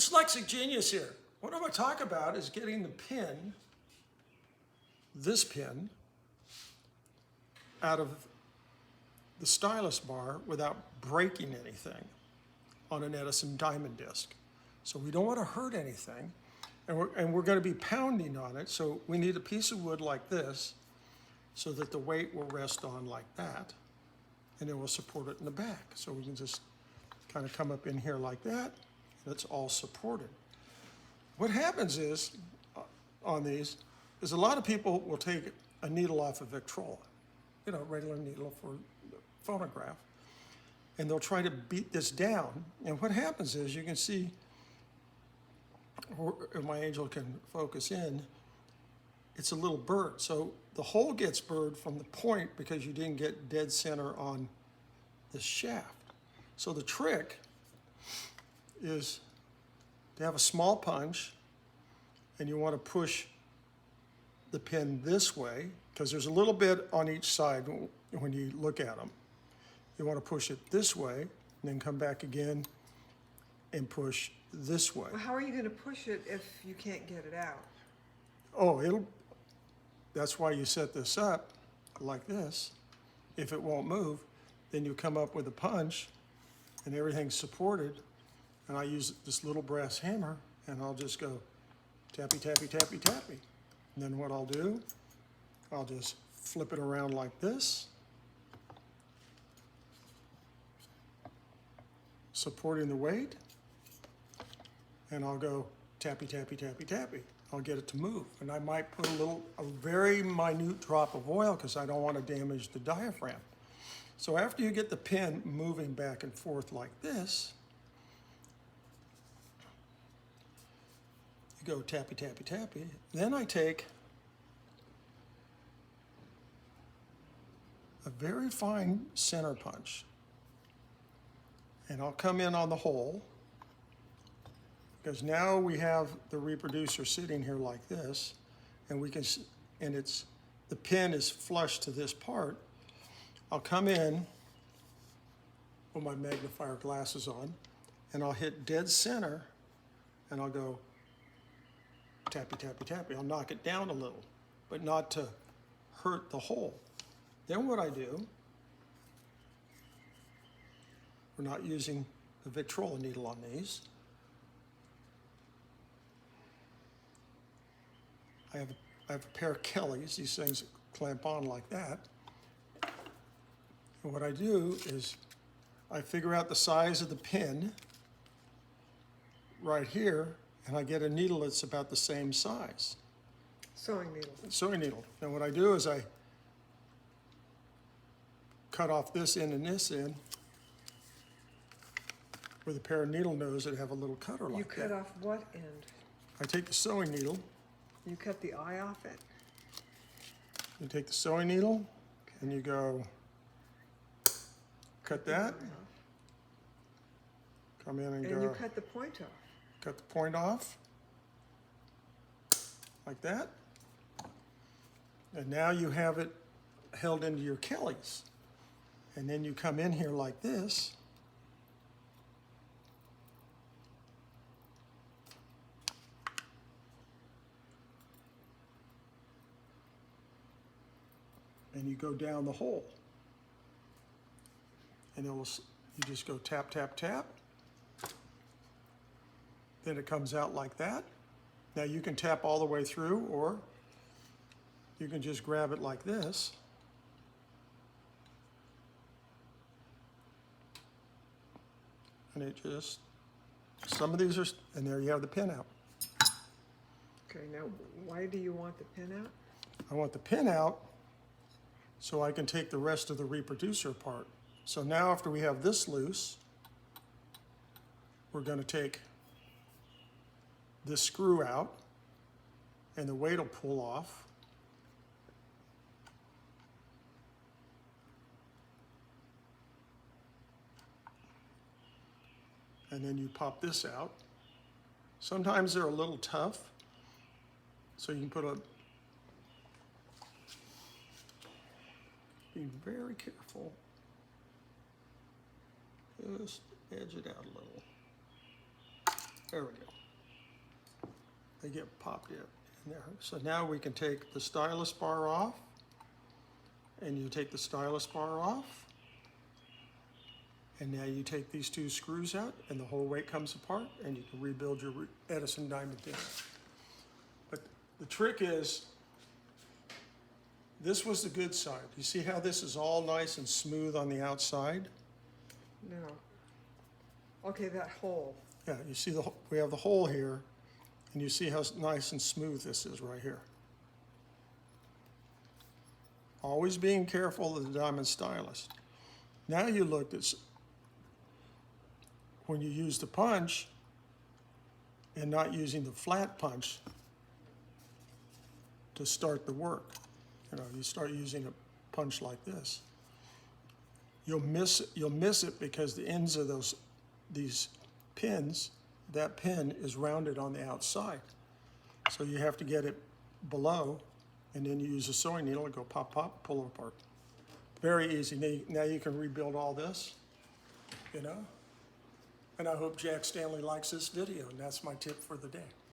dyslexic genius here. What I'm going to talk about is getting the pin, this pin, out of the stylus bar without breaking anything on an Edison diamond disc. So we don't want to hurt anything, and we're going to be pounding on it, so we need a piece of wood like this so that the weight will rest on like that, and then we'll support it in the back. So we can just kind of come up in here like that, and it's all supported. What happens is, on these, is a lot of people will take a needle off a Victrola, you know, regular needle for phonograph, and they'll try to beat this down. And what happens is, you can see, if my angel can focus in, it's a little burred. So the hole gets burred from the point because you didn't get dead center on this shaft. So the trick is to have a small punch, and you want to push the pin this way, because there's a little bit on each side when you look at them. You want to push it this way, and then come back again and push this way. Well, how are you going to push it if you can't get it out? Oh, that's why you set this up like this. If it won't move, then you come up with a punch, and everything's supported, and I use this little brass hammer, and I'll just go tappy, tappy, tappy, tappy. And then what I'll do, I'll just flip it around like this, supporting the weight, and I'll go tappy, tappy, tappy, tappy. I'll get it to move. And I might put a very minute drop of oil because I don't want to damage the diaphragm. So after you get the pin moving back and forth like this, you go tappy, tappy, tappy. Then I take a very fine center punch, and I'll come in on the hole, because now we have the reproducer sitting here like this, and we can, and the pin is flush to this part. I'll come in with my magnifier glasses on, and I'll hit dead center, and I'll go tappy, tappy, tappy. I'll knock it down a little, but not to hurt the hole. Then what I do, we're not using the Victrola needle on these. I have a pair of Kellys. These things clamp on like that. And what I do is I figure out the size of the pin right here, and I get a needle that's about the same size. Sewing needle. Sewing needle. And what I do is I cut off this end and this end with a pair of needle nose that have a little cutter like that. You cut off what end? I take the sewing needle. You cut the eye off it? You take the sewing needle, and you go cut that. Come in and go. And you cut the point off. Cut the point off, like that. And now you have it held into your Kellys. And then you come in here like this. And you go down the hole. And you just go tap, tap, tap. Then it comes out like that. Now you can tap all the way through, or you can just grab it like this. And it just, some of these are, and there you have the pin out. Okay, now why do you want the pin out? I want the pin out so I can take the rest of the reproducer apart. So now after we have this loose, we're going to take this screw out, and the weight will pull off. And then you pop this out. Sometimes they're a little tough, so you can be very careful. Just edge it out a little. There we go. they get popped in there. So now we can take the stylus bar off, and you take the stylus bar off, and now you take these two screws out, and the whole weight comes apart, and you can rebuild your Edison diamond disc. But the trick is, this was the good side. You see how this is all nice and smooth on the outside? No. Okay, that hole. Yeah, you see we have the hole here, and you see how nice and smooth this is right here. Always being careful of the diamond stylus. Now you looked at, when you use the punch and not using the flat punch to start the work. You start using a punch like this. You'll miss it because the ends of these pins, that pin is rounded on the outside. So you have to get it below, and then you use a sewing needle and go pop, pop, pull it apart. Very easy. Now you can rebuild all this, And I hope Jack Stanley likes this video, and that's my tip for the day.